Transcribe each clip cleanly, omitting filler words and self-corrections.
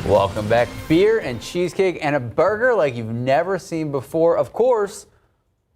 Welcome back. Beer and cheesecake and a burger like you've never seen before. Of course,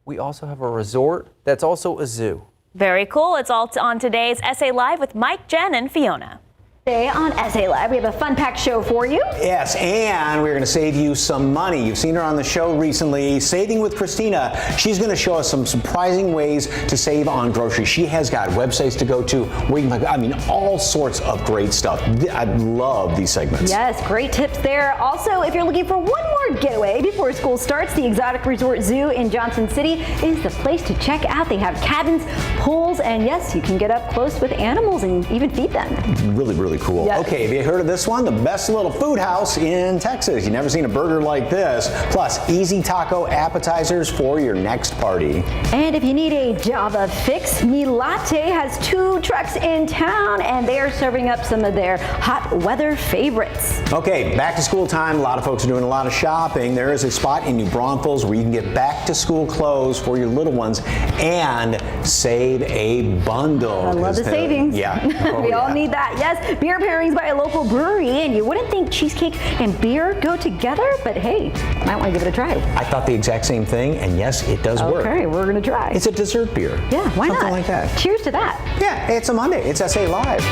we also have a resort that's also a zoo. Very cool. It's all on today's SA Live with Mike, Jen, and Fiona. Today on SA Live, we have a fun-packed show for you. Yes, and we're going to save you some money. You've seen her on the show recently, Saving with Christina. She's going to show us some surprising ways to save on groceries. She has got websites to go to where you can, all sorts of great stuff. I love these segments. Yes, great tips there. Also, if you're looking for one more getaway before school starts, the Exotic Resort Zoo in Johnson City is the place to check out. They have cabins, pools, and yes, you can get up close with animals and even feed them. Really, really cool. Yes. Okay, have you heard of this one? The best little food house in Texas. You've never seen a burger like this. Plus, easy taco appetizers for your next party. And if you need a Java fix, Melita Latte has 2 trucks in town, and they are serving up some of their hot weather favorites. Okay, back to school time. A lot of folks are doing a lot of shopping. There is a spot in New Braunfels where you can get back to school clothes for your little ones and save a bundle. I love the savings. Yeah. We all need that. Yes, beer pairings by a local brewery, and you wouldn't think cheesecake and beer go together, but hey, might want to give it a try. I thought the exact same thing, and yes, it does work. Okay, we're going to try. It's a dessert beer. Yeah, why not? Something like that. Cheers to that. Yeah, it's a Monday. It's SA Live.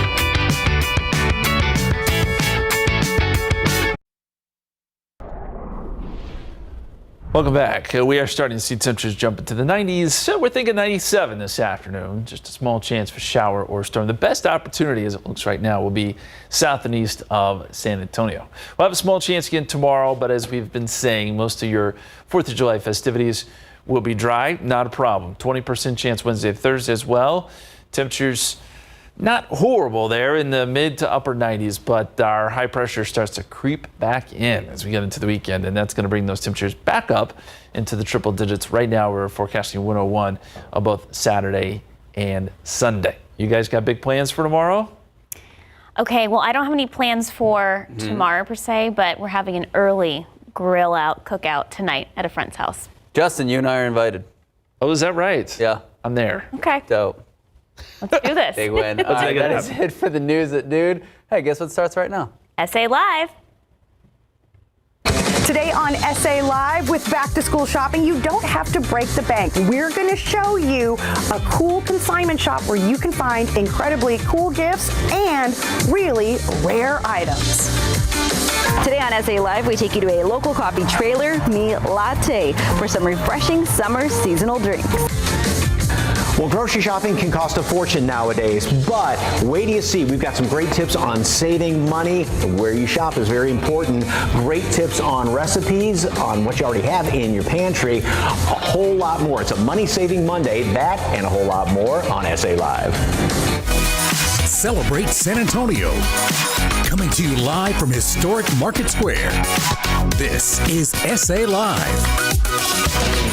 Welcome back. We are starting to see temperatures jump into the 90s. So we're thinking 97 this afternoon. Just a small chance for shower or storm. The best opportunity, as it looks right now, will be south and east of San Antonio. We'll have a small chance again tomorrow, but as we've been saying, most of your 4th of July festivities will be dry. Not a problem. 20% chance Wednesday and Thursday as well. Temperatures not horrible there in the mid to upper 90s, but our high pressure starts to creep back in as we get into the weekend, and that's going to bring those temperatures back up into the triple digits. Right now, we're forecasting 101 on both Saturday and Sunday. You guys got big plans for tomorrow? Okay, well, I don't have any plans for tomorrow per se, but we're having an early grill out, cookout tonight at a friend's house. Justin, you and I are invited. Oh, is that right? Yeah. I'm there. Okay, Dope. let's do this. Big win. All right, that is it for the news at noon. Hey, guess what starts right now? SA Live. Today on SA Live with back to school shopping, you don't have to break the bank. We're going to show you a cool consignment shop where you can find incredibly cool gifts and really rare items. Today on SA Live, we take you to a local coffee trailer, Melita Latte, for some refreshing summer seasonal drinks. Well, grocery shopping can cost a fortune nowadays, but wait till you see. We've got some great tips on saving money. Where you shop is very important. Great tips on recipes, on what you already have in your pantry. A whole lot more. It's a money-saving Monday. That and a whole lot more on SA Live. Celebrate San Antonio. Coming to you live from historic Market Square. This is SA Live.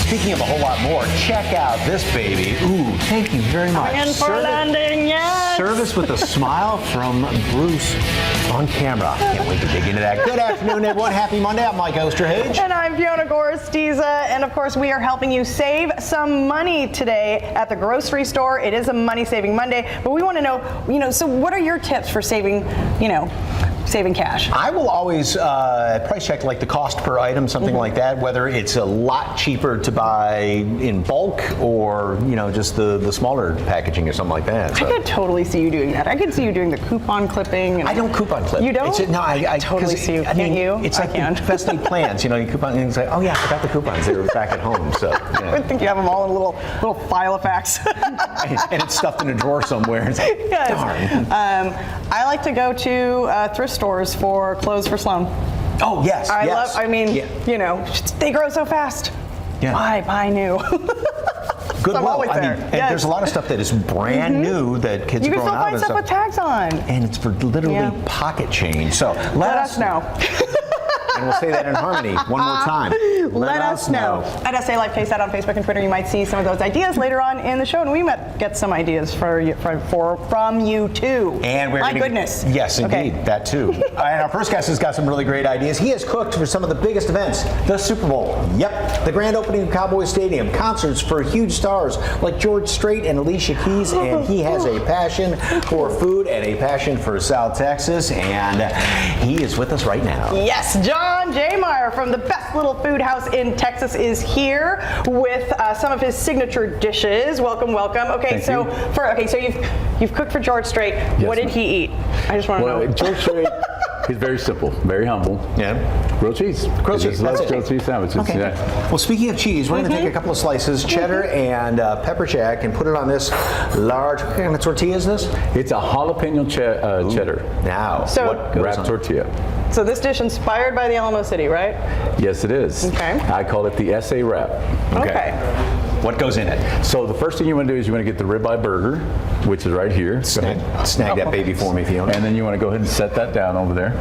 Speaking of a whole lot more, check out this baby. Ooh, thank you very much. Coming in for landing, yes. Service with a smile from Bruce on camera. Can't wait to dig into that. Good afternoon, everyone. Happy Monday. I'm Mike Osterhage. And I'm Fiona Goristiza, and of course we are helping you save some money today at the grocery store. It is a money-saving Monday, but we want to know, so what are your tips for saving, saving cash? I will always price check like the cost per item, something like that, whether it's a lot cheaper to buy in bulk or, just the smaller packaging or something like that. So. I could totally see you doing that. I could see you doing the coupon clipping. I don't coupon clip. You don't? No, I totally see you. Can't you? It's like the best laid plans. You coupon and it's like, oh yeah, I forgot the coupons. They were back at home. So yeah. I think you have them all in a little file of facts. and it's stuffed in a drawer somewhere. It's like, yes. Darn. I like to go to thrift stores for clothes for Sloan. Oh yes. They grow so fast. Yeah. Why buy new? Goodwill. always there. And Yes. there's a lot of stuff that is brand new that kids You are can throwing still out find and stuff with tags on. and it's for literally Yeah. pocket change. So Let us know. And we'll say that in harmony one more time. Let us know. At SA Live Case Out on Facebook and Twitter, you might see some of those ideas later on in the show, and we might get some ideas from you too. And we're My gonna, goodness. Yes, Okay. indeed, that too. And our first guest has got some really great ideas. He has cooked for some of the biggest events, the Super Bowl. Yep, the grand opening of Cowboys Stadium, concerts for huge stars like George Strait and Alicia Keys, and he has a passion for food and a passion for South Texas, and he is with us right now. Yes, John J. Meyer from the best little food house in Texas is here with some of his signature dishes. Welcome, welcome. Okay, so you've cooked for George Strait. What did he eat? I just want to know. George Strait, he's very simple, very humble. Yeah. Grilled cheese. Grilled He cheese, just loves that's it. grilled cheese sandwiches. Okay. Yeah. Well, speaking of cheese, we're going to take a couple of slices, cheddar and pepper jack, and put it on this large, what kind of tortilla is this? It's a jalapeno cheddar Now, So- what goes wrapped on? tortilla. So this dish inspired by the Alamo City, right? Yes, it is. Okay. I call it the SA wrap. Okay. What goes in it? So the first thing you want to do is you want to get the ribeye burger, which is right here. Go ahead. Snag that baby for me if you don't. And then you want to go ahead and set that down over there.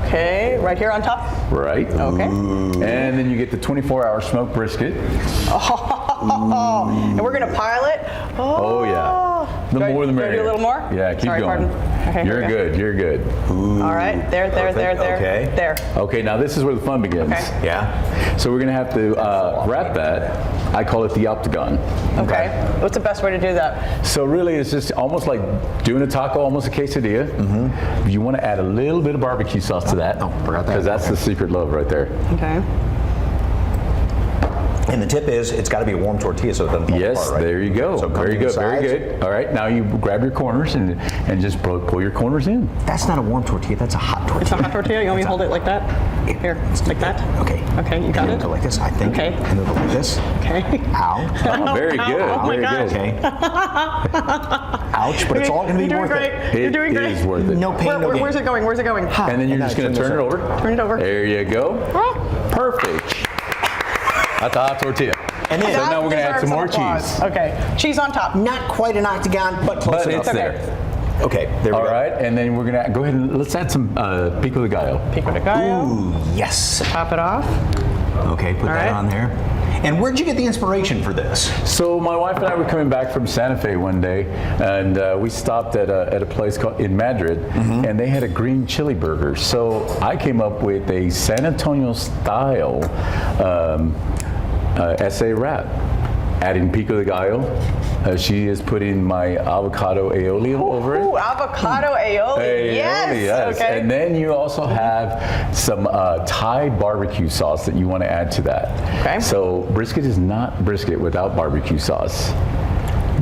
Okay, right here on top. Right. Okay. And then you get the 24-hour smoked brisket. And we're gonna pile it. Oh, yeah. The more the Do I merrier. do a little more? Yeah, keep Sorry, going. pardon. Okay, You're here we go. good. You're good. All right, there. Okay. There. Okay, now this is where the fun begins. Okay. Yeah. So we're going to have to wrap that. I call it the octagon. Okay. What's the best way to do that? So really it's just almost like doing a taco, almost a quesadilla. You want to add a little bit of barbecue sauce to that. Oh, forgot that. Because that's the secret love right there. Okay. And the tip is, it's got to be a warm tortilla so it doesn't fall Yes, apart, right? there you go. So Very good, very sides. good. All right, now you grab your corners and just pull your corners in. That's not a warm tortilla, that's a hot tortilla. It's a hot tortilla. You want me to hold it like that? Here, like that. Okay. Okay, you got And it. go like this, I think. Okay. And then go like this. Okay. Ow. Oh, very good, oh my very gosh. good. Okay. Ouch, but it's all going to be You're worth doing it. great. You're doing great. It is worth it. No pain, no gain. Where's it going? Where's it going? And then you're And just now going to turn turn it this over. Turn it over. There you go. Perfect. That's a hot tortilla. And then, So now we're going to add some more Deserves cheese. applause. Okay. Cheese on top. not quite an octagon, but close But enough. it's there. Okay, there we All go. right, and then we're going to go ahead and let's add some pico de gallo. Pico de gallo. Ooh, yes. Top it off. Okay, put that right. on there. And where'd you get the inspiration for this? So my wife and I were coming back from Santa Fe one day, and we stopped at a place called in Madrid, and they had a green chili burger. So I came up with a San Antonio style SA wrap, adding pico de gallo. She is putting my avocado aioli over it. Ooh, avocado aioli. Yes. Okay. And then you also have some Thai barbecue sauce that you want to add to that. Okay. So brisket is not brisket without barbecue sauce.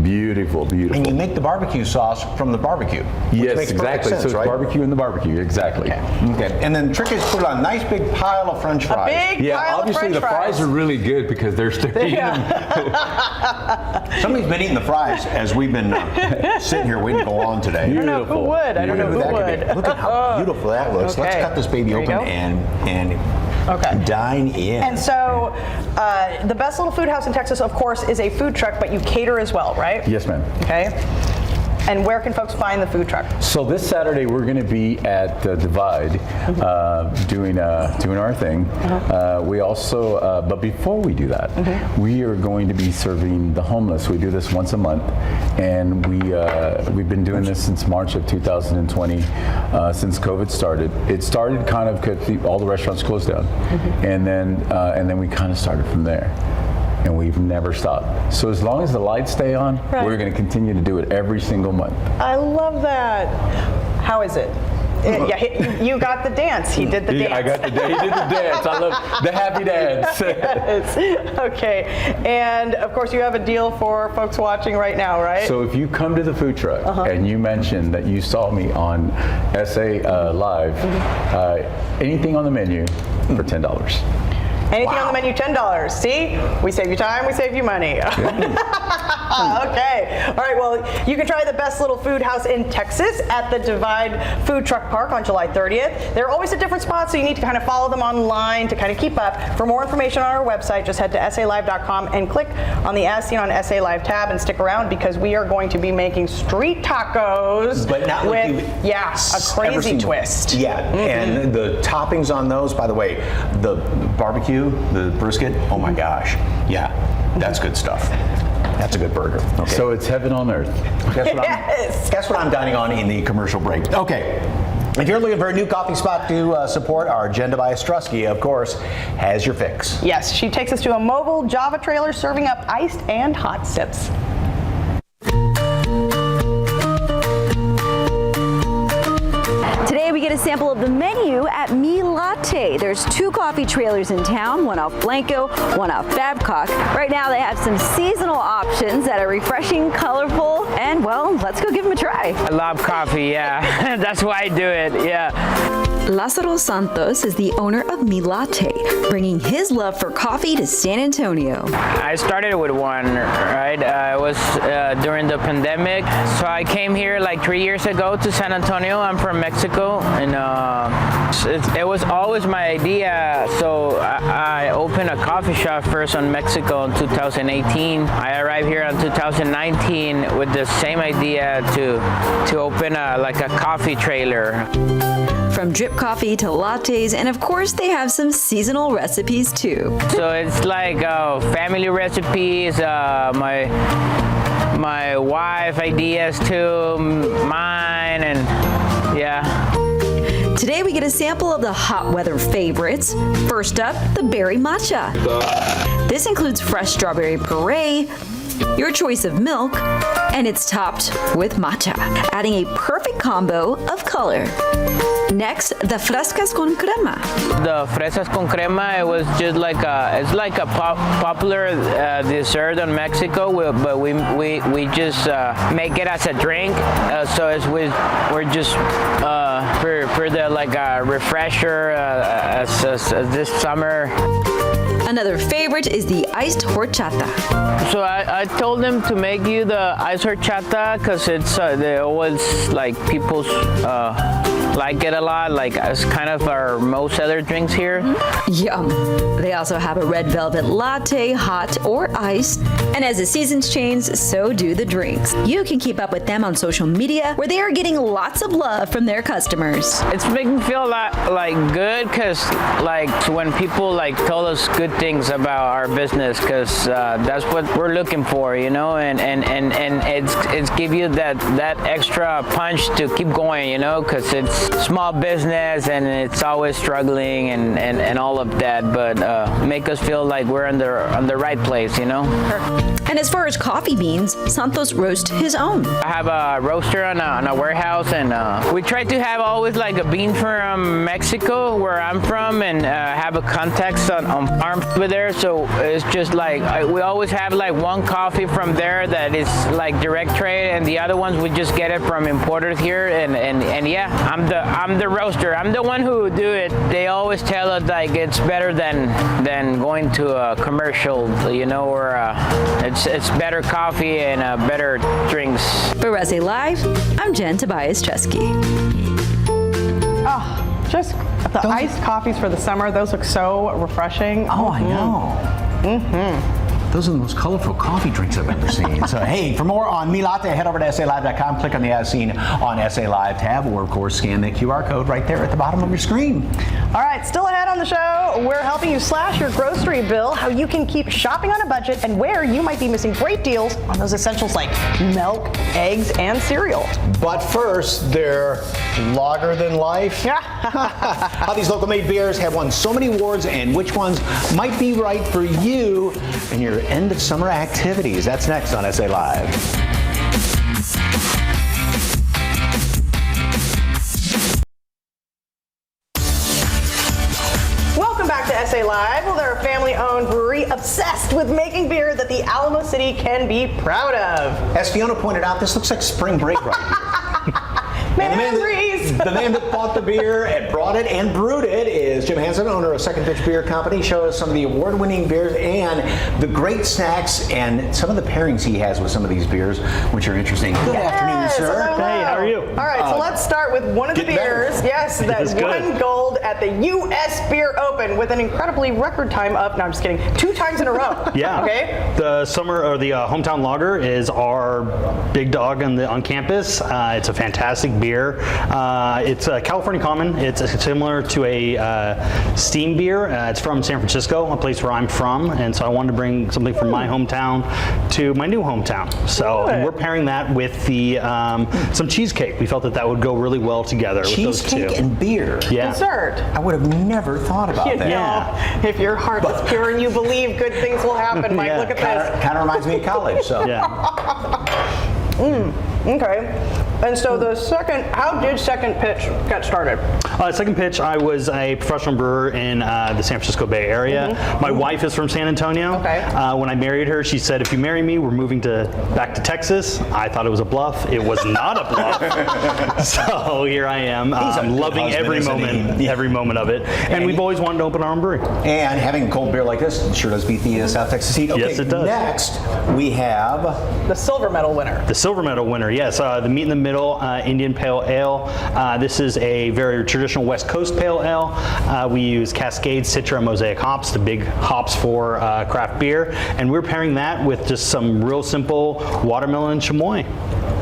Beautiful, beautiful. And you make the barbecue sauce from the barbecue. Which yes, makes perfect exactly. sense, So it's right? barbecue in the barbecue, exactly. Okay. And then the trick is put it on a nice big pile of French fries. Big Yeah, pile obviously of the French fries are really good because they're sticky. Somebody's been eating the fries as we've been sitting here waiting to go on today. I don't know who would. I don't know who That could be- would. Look at how beautiful that looks. Let's Okay. cut this baby There you open go. and Okay. dine in. And so, the Best Little Food House in Texas, of course, is a food truck, but you cater as well, right? Yes, ma'am. Okay. And where can folks find the food truck? So this Saturday we're going to be at the Divide doing our thing. We also, but before we do that, we are going to be serving the homeless. We do this once a month, and we've been doing this since March of 2020, since COVID started. It started kind of because all the restaurants closed down, and then we kind of started from there. And we've never stopped. So as long as the lights stay on, Right. we're going to continue to do it every single month. I love that. How is it? You got the dance. He did the dance. I got he did the dance. I love the happy dance. Yes. Okay. And of course, you have a deal for folks watching right now, right? So if you come to the food truck and you mention that you saw me on SA Live, anything on the menu for $10. Anything on the menu, $10. See? We save you time, we save you money. Okay. All right, well, you can try the best little food house in Texas at the Divide Food Truck Park on July 30th. They're always at different spots, so you need to kind of follow them online to kind of keep up. For more information on our website, just head to SALive.com and click on the As Seen on SA Live tab and stick around because we are going to be making street tacos But not with, like a crazy twist. Yeah, and the toppings on those, by the way, the barbecue, the brisket, oh my gosh. Yeah, that's good stuff. That's a good burger. Okay. So it's heaven on earth. Guess what I'm dining on in the commercial break. Okay. If you're looking for a new coffee spot to support, our Agenda by Ostrowski, of course, has your fix. Yes, she takes us to a mobile Java trailer serving up iced and hot sips. Today we get a sample of the menu at Melita Latte. There's 2 coffee trailers in town, one off Blanco, one off Babcock. Right now they have some seasonal options that are refreshing, colorful, and well, let's go give them a try. I love coffee, yeah. That's why I do it, yeah. Lázaro Santos is the owner of Melita Latte, bringing his love for coffee to San Antonio. I started with one, right? It was during the pandemic. So I came here like 3 years ago to San Antonio. I'm from Mexico, and it was always my idea. So I opened a coffee shop first in Mexico in 2018. I arrived here in 2019 with the same idea to open a coffee trailer. From drip coffee to lattes, and of course they have some seasonal recipes too. So it's like family recipes, my wife ideas too, mine, and yeah. Today we get a sample of the hot weather favorites. First up, the berry matcha. This includes fresh strawberry puree, your choice of milk, and it's topped with matcha, adding a perfect combo of color. Next, the frescas con crema. The fresas con crema, it was just like it's like a popular dessert in Mexico, but we just make it as a drink. So we're just for the refresher as this summer. Another favorite is the iced horchata. So I told them to make you the iced horchata because it's they always like people like it a lot. Like it's kind of our most other drinks here. Yum. They also have a red velvet latte, hot or iced. And as the seasons change, so do the drinks. You can keep up with them on social media where they are getting lots of love from their customers. It's making me feel a lot good because when people tell us good things about our business because that's what we're looking for, and it's give you that extra punch to keep going, because it's small business and it's always struggling and all of that, but make us feel like we're on the right place, And as far as coffee beans, Santos roasts his own. I have a roaster on a warehouse, and we try to have always like a bean from Mexico, where I'm from, and have a context on farms over there. So it's just we always have one coffee from there that is direct trade, and the other ones we just get it from importers here. And yeah, I'm the roaster. I'm the one who do it. They always tell us it's better than going to a commercial, or it's better coffee and better drinks. For SA Live, I'm Jen Tobias-Chesky. Oh, just the iced coffees for the summer. Those look so refreshing. Oh, I know. Mm-hmm. Those are the most colorful coffee drinks I've ever seen. So, hey, for more on Melita Latte, head over to SALive.com, click on the As Seen on SA Live tab, or, of course, scan the QR code right there at the bottom of your screen. All right, still ahead on the show, we're helping you slash your grocery bill, how you can keep shopping on a budget, and where you might be missing great deals on those essentials like milk, eggs, and cereal. But first, they're lager than life. How these local made beers have won so many awards, and which ones might be right for you in your end of summer activities. That's next on SA Live. Welcome back to SA Live. Well, they're a family-owned brewery obsessed with making beer that the Alamo City can be proud of. As Fiona pointed out, this looks like spring break right here. Memories. The man that bought the beer and brought it and brewed it is Jim Hansen, owner of Second Pitch Beer Company. Show us some of the award-winning beers and the great snacks and some of the pairings he has with some of these beers, which are interesting. Good afternoon, sir. Hello. Hey, how are you? All right, so let's start with one of the Get better. beers. Yes, that That's good. won gold at the U.S. Beer Open with an incredibly record time of, no, I'm just kidding, 2 times in a row. Yeah. Okay. The summer or the hometown lager is our big dog on campus. It's a fantastic beer. It's a California Common. It's similar to a steam beer. It's from San Francisco, a place where I'm from, and so I wanted to bring something from my hometown to my new hometown. So we're pairing that with the some cheesecake. We felt that would go really well together with those two. Cheesecake and beer. Yeah. Dessert. I would have never thought about You that. know, if your heart is pure and you believe good things will happen, Mike, Yeah. look at this. Kind of reminds me of college. So. Yeah. Okay. And so how did Second Pitch get started? Second Pitch, I was a professional brewer in the San Francisco Bay Area. My wife is from San Antonio. Okay. When I married her, she said, if you marry me, we're moving back to Texas. I thought it was a bluff. It was not a bluff. So here I am, loving every moment of it. And we've always wanted to open our own brewery. And having a cold beer like this sure does beat the South Texas heat. Okay, Yes, it does. Next, we have The silver medal winner. The silver medal winner, yes. The Meet in the Middle Indian Pale Ale. This is a very traditional West Coast Pale Ale. We use Cascade, Citra, and Mosaic hops, the big hops for craft beer. And we're pairing that with just some real simple watermelon and chamoy.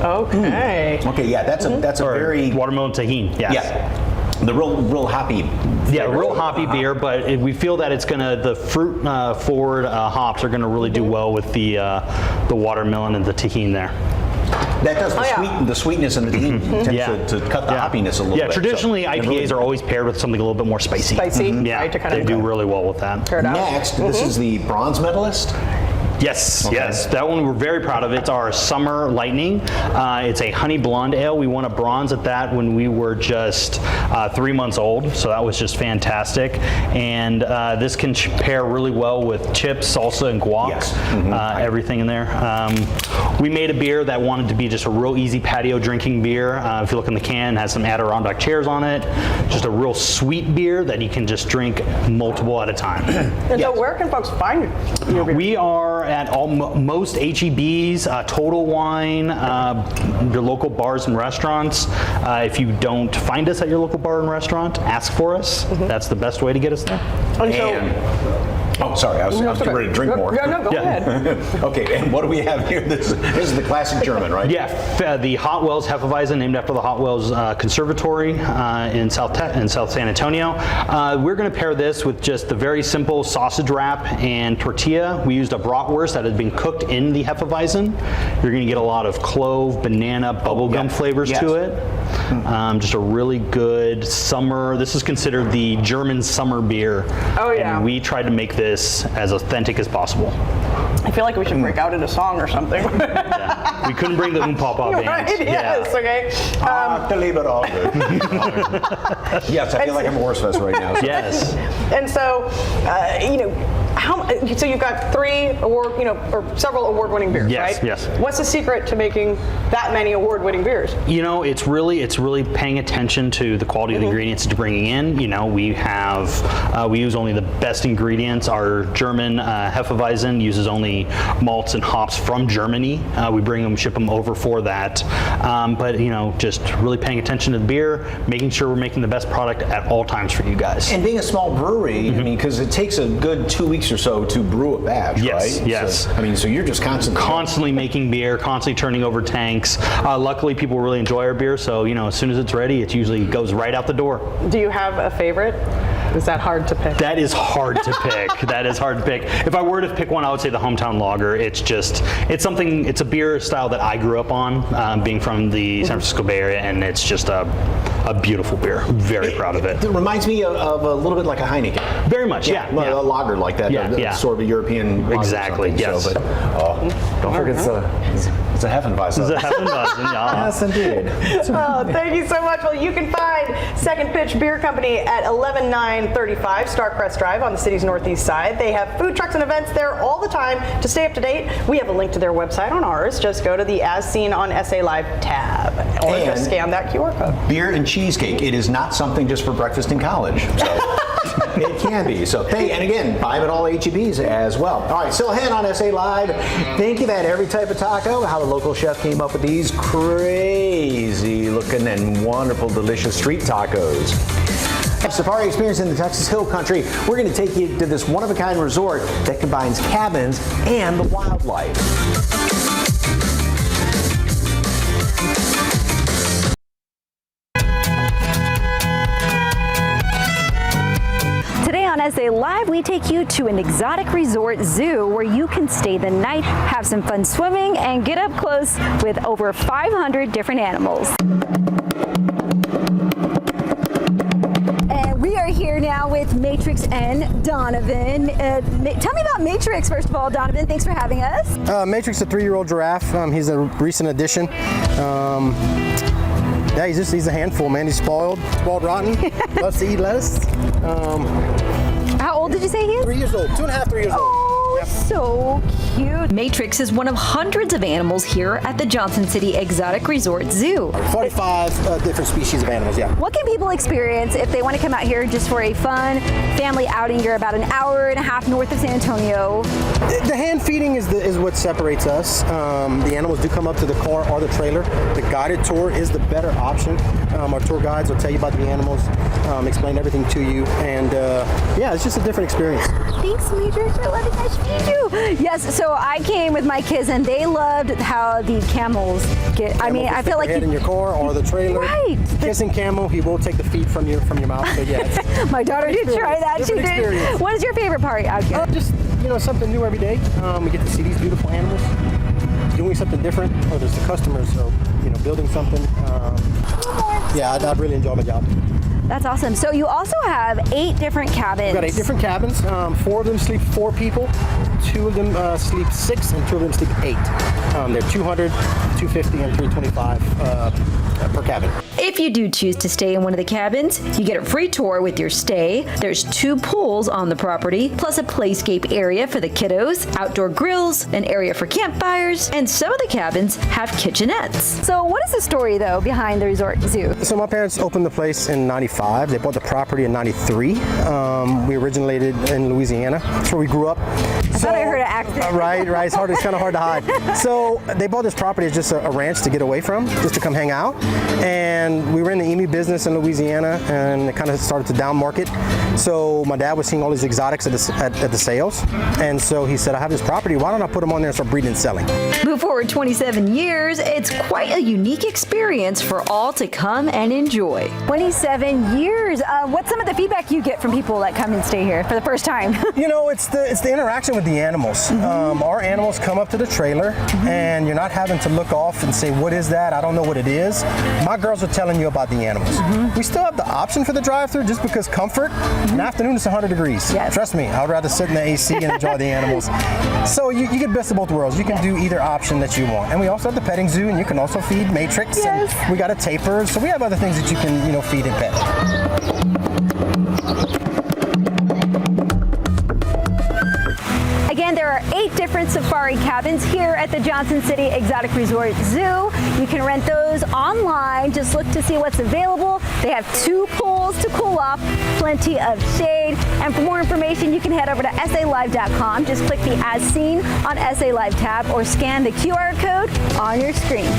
Okay. Okay, yeah, that's a Or very watermelon tahini, yes. yeah, the real hoppy. Yeah, real hoppy beer, but we feel that it's the fruit forward hops are gonna really do well with the watermelon and the tahini there. That does the sweetness and the tends Yeah. to cut the hoppiness a little bit. Yeah, traditionally IPAs are always paired with something a little bit more spicy. Spicy, Yeah, right, to kind they of do really well with that. pair it out. Next, this is the bronze medalist. Yes, yes. That one we're very proud of. It's our Summer Lightning. It's a honey blonde ale. We won a bronze at that when we were just 3 months old, so that was just fantastic. And this can pair really well with chips, salsa, and guac. Yes. Everything in there. We made a beer that wanted to be just a real easy patio drinking beer. If you look in the can, it has some Adirondack chairs on it. Just a real sweet beer that you can just drink multiple at a time. And so where can folks find your beer? We are at most HEBs, Total Wine, your local bars and restaurants. If you don't find us at your local bar and restaurant, ask for us. That's the best way to get us there. And so, Oh, sorry, I was getting ready to drink more. No, go ahead. Okay, and what do we have here? This is the classic German, right? Yeah, the Hot Wells Hefeweizen, named after the Hot Wells Conservatory in South San Antonio. We're going to pair this with just the very simple sausage wrap and tortilla. We used a bratwurst that had been cooked in the Hefeweizen. You're going to get a lot of clove, banana, bubblegum flavors to it. Just a really good summer. This is considered the German summer beer. Oh, yeah. And we tried to make this as authentic as possible. I feel like we should break out into song or something. Yeah. We couldn't bring the Oom-Papa band. Right, yes, okay. Yes, I feel like I'm a horse fest right now. So. Yes. And so, so you've got 3 or several award-winning beers, Yes, right? yes. What's the secret to making that many award-winning beers? You know, it's really paying attention to the quality of the ingredients you're bringing in. You know, we use only the best ingredients. Our German Hefeweizen uses only malts and hops from Germany. We bring them, ship them over for that. But you know, just really paying attention to the beer, making sure we're making the best product at all times for you guys. And being a small brewery, I mean, because it takes a good 2 weeks or so to brew a batch, right? Yes. So, I mean, so you're just constantly making beer, constantly turning over tanks. Luckily, people really enjoy our beer, so you know, as soon as it's ready, it usually goes right out the door. Do you have a favorite? Is that hard to pick? That is hard to pick. That is hard to pick. If I were to pick one, I would say the hometown lager. It's a beer style that I grew up on, being from the San Francisco Bay Area, and it's just a beautiful beer. Very proud of it. It reminds me of a little bit like a Heineken. Very much, yeah. A lager like that. Yeah. Sort of a European lager. Exactly, yes. So, but, don't forget it's a Hefeweizen. It's a Hefeweizen, yeah. Yes, indeed. Oh, thank you so much. Well, you can find Second Pitch Beer Company at 11935 Starcrest Drive on the city's northeast side. They have food trucks and events there all the time. To stay up to date, we have a link to their website on ours. Just go to the As Seen on SA Live tab. Or And just scan that QR code. beer and cheesecake. It is not something just for breakfast in college. So it can be. So and again, buy them at all H-E-Bs as well. All right, still ahead on SA Live. Think of that every type of taco, how the local chef came up with these crazy looking and wonderful, delicious street tacos. Safari experience in the Texas Hill Country. We're going to take you to this one-of-a-kind resort that combines cabins and the wildlife. Today on SA Live, we take you to an exotic resort zoo where you can stay the night, have some fun swimming, and get up close with over 500 different animals. And we are here now with Matrix and Donovan. Tell me about Matrix, first of all, Donovan. Thanks for having us. Matrix is a 3-year-old giraffe. He's a recent addition. Yeah, he's a handful, man. He's spoiled rotten. Loves to eat lettuce. How old did you say he is? 3 years old, 2.5, 3 years old. Oh, so cute. Matrix is one of hundreds of animals here at the Johnson City Exotic Resort Zoo. 45 different species of animals, yeah. What can people experience if they want to come out here just for a fun family outing? You're about an hour and a half north of San Antonio. The hand feeding is what separates us. The animals do come up to the car or the trailer. The guided tour is the better option. Our tour guides will tell you about the animals, explain everything to you, and yeah, it's just a different experience. Thanks, Matrix, for letting us feed you. Yes, so I came with my kids and they loved how the camels get. I mean, I feel like head in your car or the trailer. Right. Kissing camel, he will take the feed from your mouth. So yeah. My daughter did try that. She did. What is your favorite part out here? Just something new every day. We get to see these beautiful animals doing something different. Whether it's the customers, so building something. Yeah, I really enjoy my job. That's awesome. So you also have 8 different cabins. We've got 8 different cabins. 4 of them sleep 4 people. 2 of them sleep 6, and 2 of them sleep 8. They're 200, 250, and 325 per cabin. If you do choose to stay in one of the cabins, you get a free tour with your stay. There's 2 pools on the property, plus a playscape area for the kiddos, outdoor grills, an area for campfires, and some of the cabins have kitchenettes. So what is the story, though, behind the resort zoo? So my parents opened the place in 95. They bought the property in 93. We originated in Louisiana. That's where we grew up. I thought I heard an accent. Right. It's kind of hard to hide. So they bought this property as just a ranch to get away from, just to come hang out. And we were in the emu business in Louisiana, and it kind of started to down market. So my dad was seeing all these exotics at the sales, and so he said, I have this property, why don't I put them on there and start breeding and selling? Move forward 27 years, it's quite a unique experience for all to come and enjoy. 27 years. What's some of the feedback you get from people that come and stay here for the first time? It's the interaction with the animals. Our animals come up to the trailer, and you're not having to look off and say, what is that? I don't know what it is. My girls are telling you about the animals. We still have the option for the drive-thru just because comfort. In the afternoon, it's 100 degrees. Yes. Trust me, I would rather sit in the AC and enjoy the animals. So you get best of both worlds. You can do either option that you want. And we also have the petting zoo, and you can also feed Matrix. Yes. And we got a taper, so we have other things that you can feed and pet. Again, there are 8 different safari cabins here at the Johnson City Exotic Resort Zoo. You can rent those online. Just look to see what's available. They have 2 pools to cool off, plenty of shade. And for more information, you can head over to SALive.com. Just click the As Seen on SA Live tab or scan the QR code on your screen.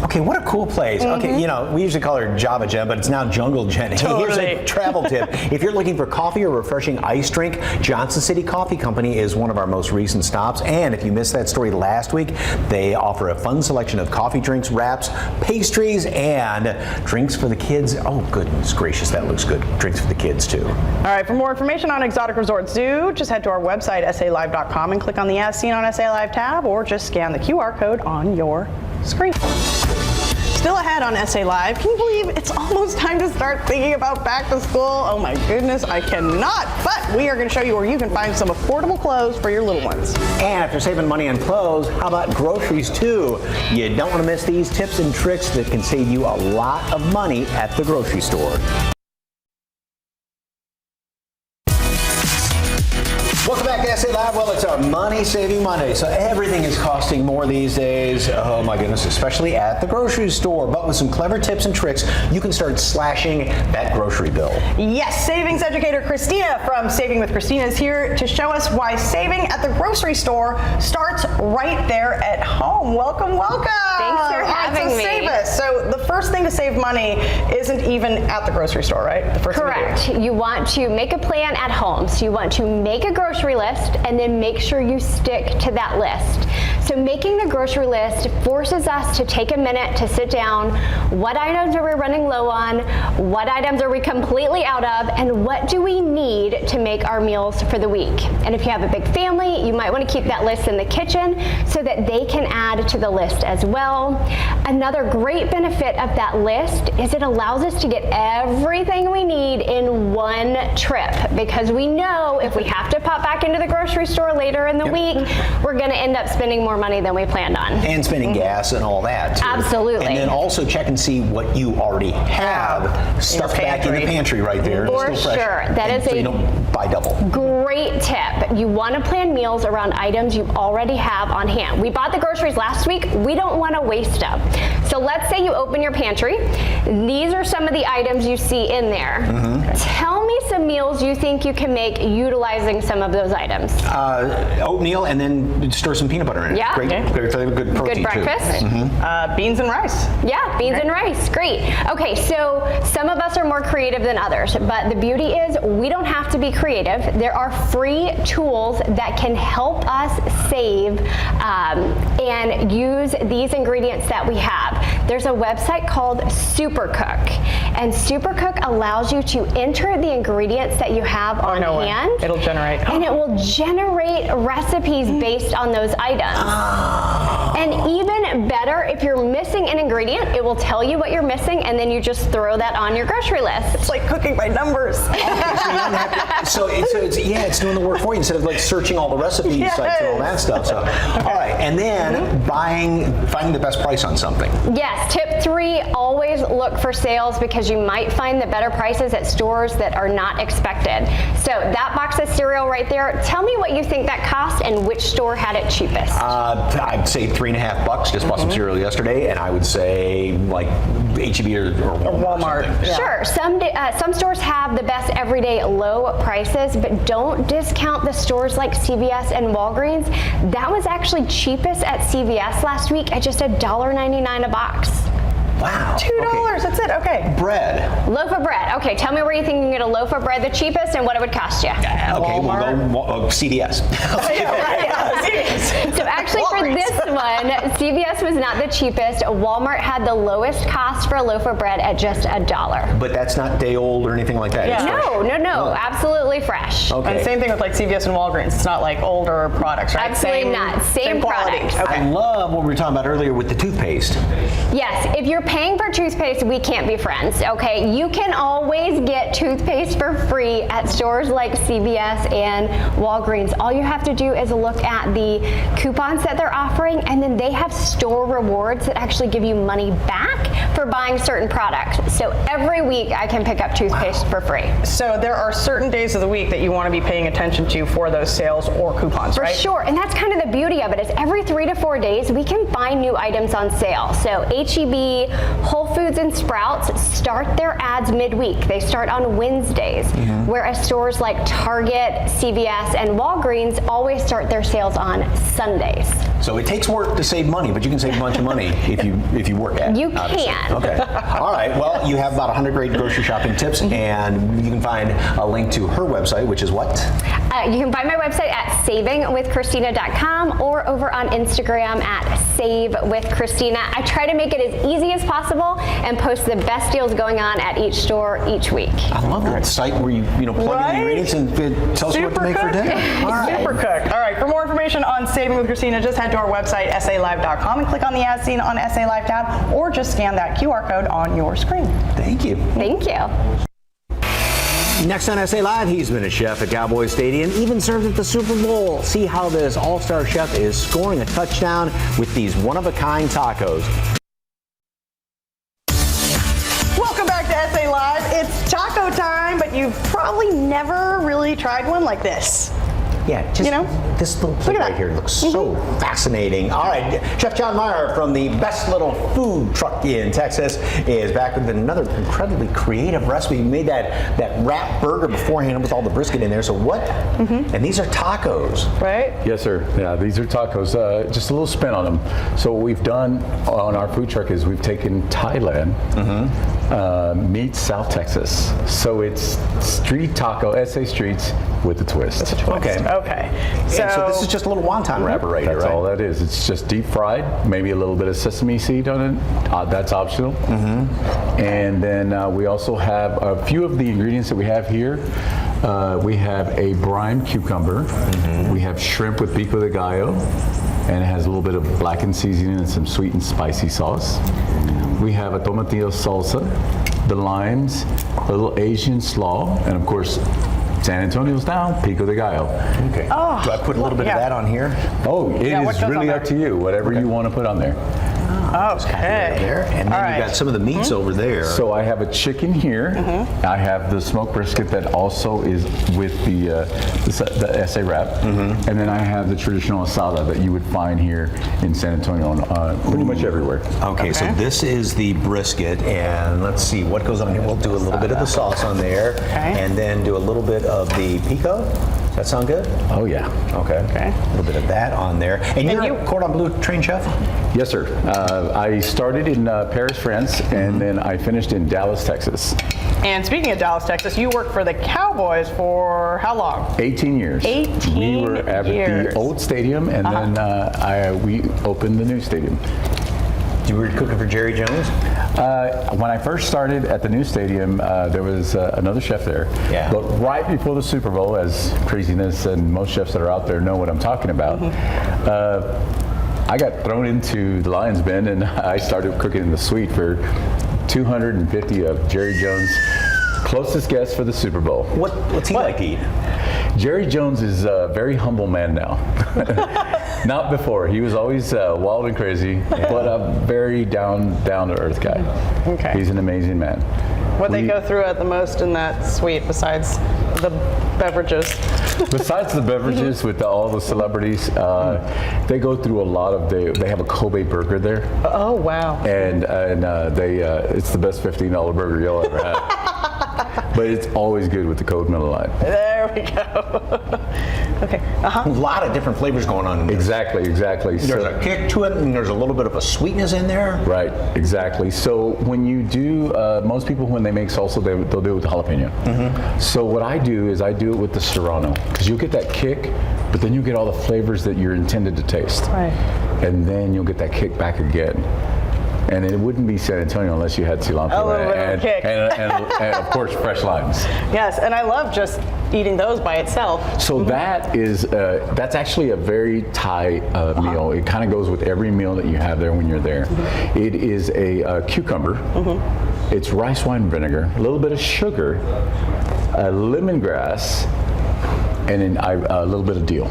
Okay, what a cool place. Okay, we usually call her Java Jen, but it's now Jungle Jen. Hey, here's a travel tip. If you're looking for coffee or refreshing ice drink, Johnson City Coffee Company is one of our most recent stops. And if you missed that story last week, they offer a fun selection of coffee drinks, wraps, pastries, and drinks for the kids. Oh, goodness gracious, that looks good. Drinks for the kids, too. All right, for more information on Exotic Resort Zoo, just head to our website, SALive.com, and click on the As Seen on SA Live tab, or just scan the QR code on your screen. Still ahead on SA Live, can you believe it's almost time to start thinking about back to school? Oh my goodness, I cannot. But we are going to show you where you can find some affordable clothes for your little ones. And if you're saving money on clothes, how about groceries too? You don't want to miss these tips and tricks that can save you a lot of money at the grocery store. Welcome back to SA Live. Well, it's our Money Saving Monday, so everything is costing more these days. Oh my goodness, especially at the grocery store. But with some clever tips and tricks, you can start slashing that grocery bill. Yes, savings educator Christina from Saving with Christina is here to show us why saving at the grocery store starts right there at home. Welcome, welcome. Thanks for having me. Save us. So the first thing to save money isn't even at the grocery store, right? The first Correct. thing to do. You want to make a plan at home. So you want to make a grocery list and then make sure you stick to that list. So making the grocery list forces us to take a minute to sit down. What items are we running low on? What items are we completely out of? And what do we need to make our meals for the week? And if you have a big family, you might want to keep that list in the kitchen so that they can add to the list as well. Another great benefit of that list is it allows us to get everything we need in one trip, because we know if we have to pop back into the grocery store later in the week, we're going to end up spending more money than we planned on. And spending gas and all that, too. Absolutely. And then also check and see what you already have stuffed back in the pantry right there. For Still fresh. sure. That And is so you don't buy double. Great tip. You want to plan meals around items you already have on hand. We bought the groceries last week. We don't want to waste them. So let's say you open your pantry. These are some of the items you see in there. Tell me some meals you think you can make utilizing some of those items. Oatmeal and then stir some peanut butter in it. Yeah. Great, good protein Good breakfast. too. Beans and rice. Yeah, beans and rice. Great. Okay, so some of us are more creative than others, but the beauty is we don't have to be creative. There are free tools that can help us save and use these ingredients that we have. There's a website called Supercook, and Supercook allows you to enter the ingredients that you have on hand. It'll generate. And it will generate recipes based on those items. And even better, if you're missing an ingredient, it will tell you what you're missing, and then you just throw that on your grocery list. It's like cooking by numbers. So it's doing the work for you instead of like searching all the recipe sites and all that stuff. So, all right, and then finding the best price on something. Yes, tip 3, always look for sales, because you might find the better prices at stores that are not expected. So that box of cereal right there, tell me what you think that cost and which store had it cheapest. I'd say $3.50. Just bought some cereal yesterday, and I would say like H-E-B or Walmart. Sure, some stores have the best everyday low prices, but don't discount the stores like CVS and Walgreens. That was actually cheapest at CVS last week at just $1.99 a box. Wow. $2. That's it. Okay. Bread. Loaf of bread. Okay, tell me where you think you can get a loaf of bread the cheapest and what it would cost you. Okay, we'll go CVS. So actually for this one, CVS was not the cheapest. Walmart had the lowest cost for a loaf of bread at just $1. But that's not day old or anything like that. No, absolutely fresh. And same thing with like CVS and Walgreens. It's not like older products, right? Absolutely not. Same quality. products. Okay. I love what we were talking about earlier with the toothpaste. Yes, if you're paying for toothpaste, we can't be friends, okay? You can always get toothpaste for free at stores like CVS and Walgreens. All you have to do is look at the coupons that they're offering, and then they have store rewards that actually give you money back for buying certain products. So every week I can pick up toothpaste for free. So there are certain days of the week that you want to be paying attention to for those sales or coupons, right? For sure, and that's kind of the beauty of it, is every 3 to 4 days we can find new items on sale. So H-E-B, Whole Foods, and Sprouts start their ads midweek. They start on Wednesdays, whereas stores like Target, CVS, and Walgreens always start their sales on Sundays. So it takes work to save money, but you can save a bunch of money if you work at it. You can. Okay. All right. Well, you have about 100 great grocery shopping tips, and you can find a link to her website, which is what? You can find my website at savingwithchristina.com or over on Instagram at savewithchristina. I try to make it as easy as possible and post the best deals going on at each store each week. I love that site where you plug in the ingredients and it tells you what to make for dinner. All right. Supercook. All right. For more information on Saving with Christina, just head to our website, salive.com, and click on the As Seen on SA Live tab, or just scan that QR code on your screen. Thank you. Thank you. Next on SA Live, he's been a chef at Cowboy Stadium, even served at the Super Bowl. See how this all-star chef is scoring a touchdown with these one-of-a-kind tacos. Welcome back to SA Live. It's taco time, but you've probably never really tried one like this. Yeah, just this little plate right here looks so fascinating. All right, Chef John Meyer from the Best Little Food Truck in Texas is back with another incredibly creative recipe. You made that wrap burger beforehand with all the brisket in there. So what? And these are tacos, right? Yes, sir. Yeah, these are tacos. Just a little spin on them. So what we've done on our food truck is we've taken Thailand meets South Texas. So it's street taco, SA Streets with a twist. Okay. Okay. So this is just a little wonton wrapper right here, That's right? all that is. It's just deep fried, maybe a little bit of sesame seed on it. That's optional. And then we also have a few of the ingredients that we have here. We have a brine cucumber. We have shrimp with pico de gallo, and it has a little bit of blackened seasoning and some sweet and spicy sauce. We have a tomatillo salsa, the limes, a little Asian slaw, and of course, San Antonio's down, pico de gallo. Okay. Oh, do I put a little bit of that on here? Oh, it is really up to you, whatever you want to put on there. Okay. There. And then you've got some of the meats over there. So I have a chicken here. I have the smoked brisket that also is with the SA wrap. And then I have the traditional asada that you would find here in San Antonio, pretty much everywhere. Okay, so this is the brisket, and let's see what goes on here. We'll do a little bit of the sauce on there, and then do a little bit of the pico. Does that sound good? Oh yeah. Okay. A little bit of that on there. And you're a cordon bleu trained chef? Yes, sir. I started in Paris, France, and then I finished in Dallas, Texas. And speaking of Dallas, Texas, you worked for the Cowboys for how long? 18 years. 18 We were at the old stadium, and then we opened the new stadium. You were cooking for Jerry Jones? When I first started at the new stadium, there was another chef there. Yeah. But right before the Super Bowl, as craziness and most chefs that are out there know what I'm talking about, I got thrown into the Lion's Den, and I started cooking in the suite for 250 of Jerry Jones' closest guests for the Super Bowl. What's he like to eat? Jerry Jones is a very humble man now. Not before. He was always wild and crazy, but a very down to earth guy. Okay. He's an amazing man. What they go through at the most in that suite besides the beverages? Besides the beverages with all the celebrities, they go through a lot of, they have a Kobe burger there. Oh, wow. And it's the best $15 burger you'll ever have. But it's always good with the Code Miller line. There we go. Okay. A lot of different flavors going on in this. Exactly. There's a kick to it, and there's a little bit of a sweetness in there. Right, exactly. So when you do, most people when they make salsa, they'll do it with jalapeno. So what I do is I do it with the serrano, because you'll get that kick, but then you'll get all the flavors that you're intended to taste. Right. And then you'll get that kick back again. And it wouldn't be San Antonio unless you had cilantro A little bit of a kick. and of course fresh limes. Yes, and I love just eating those by itself. So that's actually a very Thai meal. It kind of goes with every meal that you have there when you're there. It is a cucumber. It's rice wine vinegar, a little bit of sugar, lemongrass, and then a little bit of dill.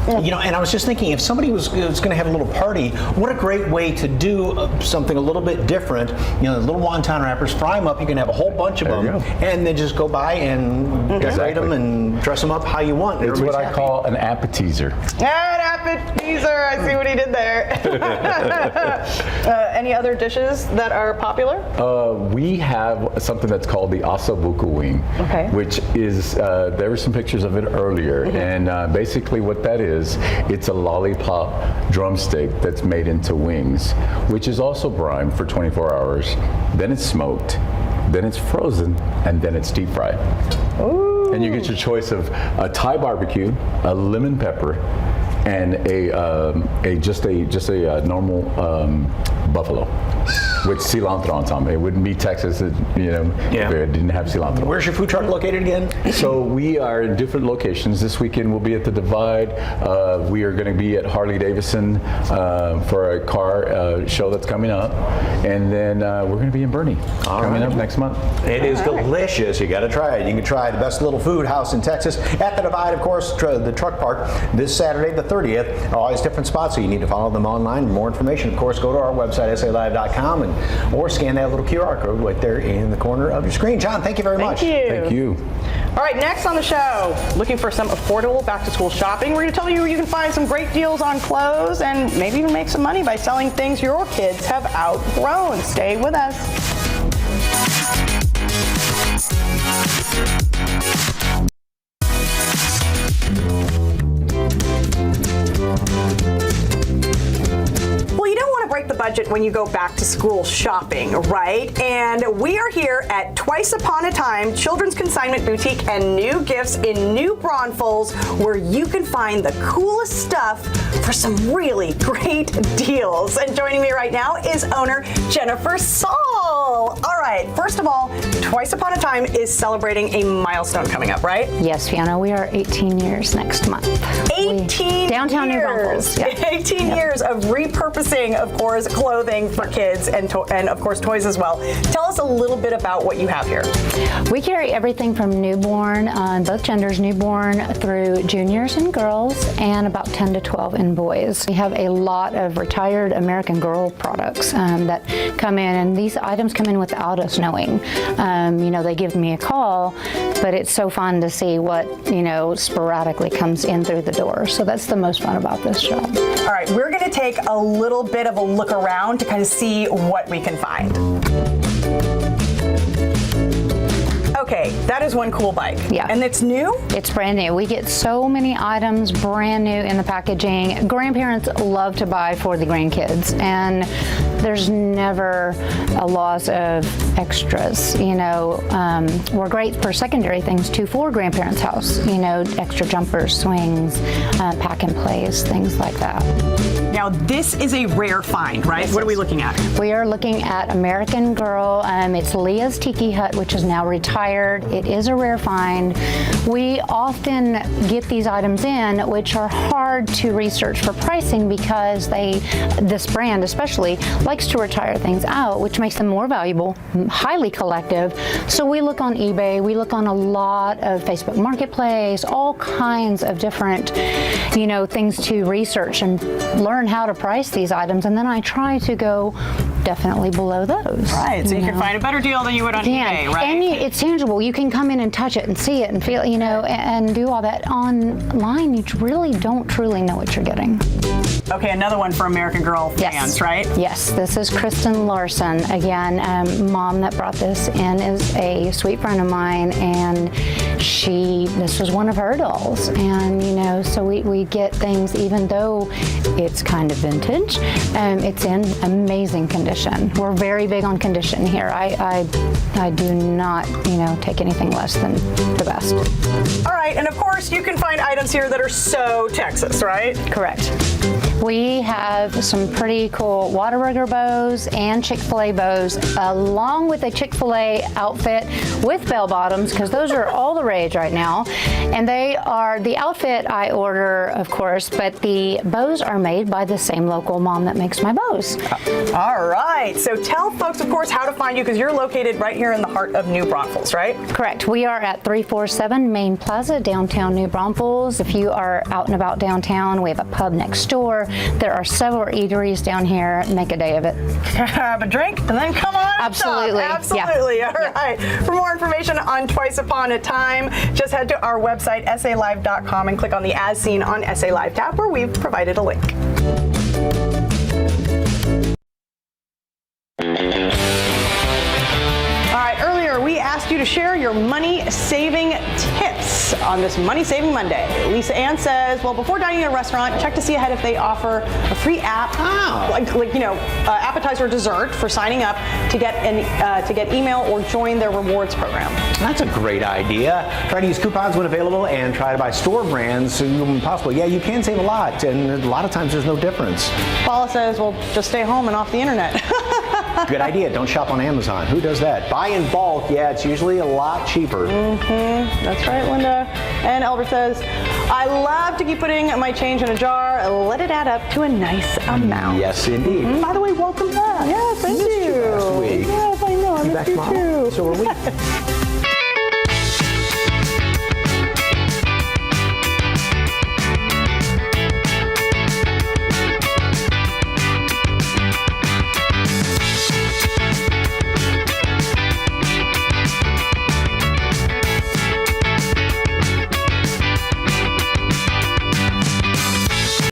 You know, and I was just thinking, if somebody was going to have a little party, what a great way to do something a little bit different. You know, the little wonton wrappers, fry them up. You can have a whole bunch of them, and then just go by and decorate them and dress them up how you want. It's what I call an appetizer. An appetizer. I see what he did there. Any other dishes that are popular? We have something that's called the ossobuco wing, which is, there were some pictures of it earlier, and basically what that is, it's a lollipop drumstick that's made into wings, which is also brined for 24 hours. Then it's smoked, then it's frozen, and then it's deep fried. Ooh. And you get your choice of a Thai barbecue, a lemon pepper, and just a normal buffalo with cilantro on top. It wouldn't be Texas, if it didn't have cilantro. Where's your food truck located again? So we are in different locations. This weekend we'll be at the Divide. We are going to be at Harley Davidson for a car show that's coming up, and then we're going to be in Bernie coming up next month. It is delicious. You got to try it. You can try the Best Little Food House in Texas at the Divide, of course, the truck park this Saturday, the 30th. Always different spots, so you need to follow them online. For more information, of course, go to our website, salive.com. sa.com or scan that little QR code right there in the corner of your screen. John, thank you very much. Thank you. All right, next on the show, looking for some affordable back-to-school shopping. We're going to tell you where you can find some great deals on clothes and maybe even make some money by selling things your kids have outgrown. Stay with us. Well, you don't want to break the budget when you go back to school shopping, right? And we are here at Twice Upon a Time Children's Consignment Boutique and New Gifts in New Braunfels, where you can find the coolest stuff for some really great deals. And joining me right now is owner Jennifer Saul. All right, first of all, Twice Upon a Time is celebrating a milestone coming up, right? Yes, Fiona, we are 18 years next month. 18 Downtown New years. Braunfels. Yeah. 18 years of repurposing, of course, clothing for kids and of course toys as well. Tell us a little bit about what you have here. We carry everything from newborn, both genders, newborn through juniors and girls, and about 10 to 12 in boys. We have a lot of retired American Girl products that come in, and these items come in without us knowing. They give me a call, but it's so fun to see what, sporadically comes in through the door. So that's the most fun about this job. All right, we're going to take a little bit of a look around to kind of see what we can find. Okay, that is one cool bike. Yeah. And it's new? It's brand new. We get so many items brand new in the packaging. Grandparents love to buy for the grandkids, and there's never a loss of extras. We're great for secondary things too for grandparents' house. Extra jumpers, swings, pack and plays, things like that. Now, this is a rare find, right? What are we looking at? We are looking at American Girl. It's Leah's Tiki Hut, which is now retired. It is a rare find. We often get these items in, which are hard to research for pricing because this brand especially, likes to retire things out, which makes them more valuable, highly collective. So we look on eBay, we look on a lot of Facebook Marketplace, all kinds of different, things to research and learn how to price these items, and then I try to go definitely below those. Right, so you can find a better deal than you would on eBay, right? And it's tangible. You can come in and touch it and see it and feel, and do all that. Online, you really don't truly know what you're getting. Okay, another one for American Girl fans, right? Yes, this is Kristen Larson. Again, mom that brought this in is a sweet friend of mine, and this was one of her dolls. And, so we get things, even though it's kind of vintage, it's in amazing condition. We're very big on condition here. I do not, take anything less than the best. All right, and of course, you can find items here that are so Texas, right? Correct. We have some pretty cool Whataburger bows and Chick-fil-A bows, along with a Chick-fil-A outfit with bell bottoms, because those are all the rage right now. And they are the outfit I order, of course, but the bows are made by the same local mom that makes my bows. All right, so tell folks, of course, how to find you, because you're located right here in the heart of New Braunfels, right? Correct. We are at 347 Main Plaza, downtown New Braunfels. If you are out and about downtown, we have a pub next door. There are several eateries down here. Make a day of it. Have a drink and then come on. Absolutely. Absolutely. Yeah. All right. For more information on Twice Upon a Time, just head to our website, salive.com, and click on the As Seen on SA Live tab, where we've provided a link. All right, earlier we asked you to share your money-saving tips on this Money Saving Monday. Lisa Ann says, well, before dining at a restaurant, check to see ahead if they offer a free app, appetizer or dessert for signing up to get email or join their rewards program. That's a great idea. Try to use coupons when available and try to buy store brands when possible. Yeah, you can save a lot, and a lot of times there's no difference. Paula says, well, just stay home and off the internet. Good idea. Don't shop on Amazon. Who does that? Buy in bulk. Yeah, it's usually a lot cheaper. That's right, Linda. And Albert says, I love to keep putting my change in a jar. Let it add up to a nice amount. Yes, indeed. By the way, welcome back. Yes, thank you. Last week. Yes, I know. I missed you too. So are we.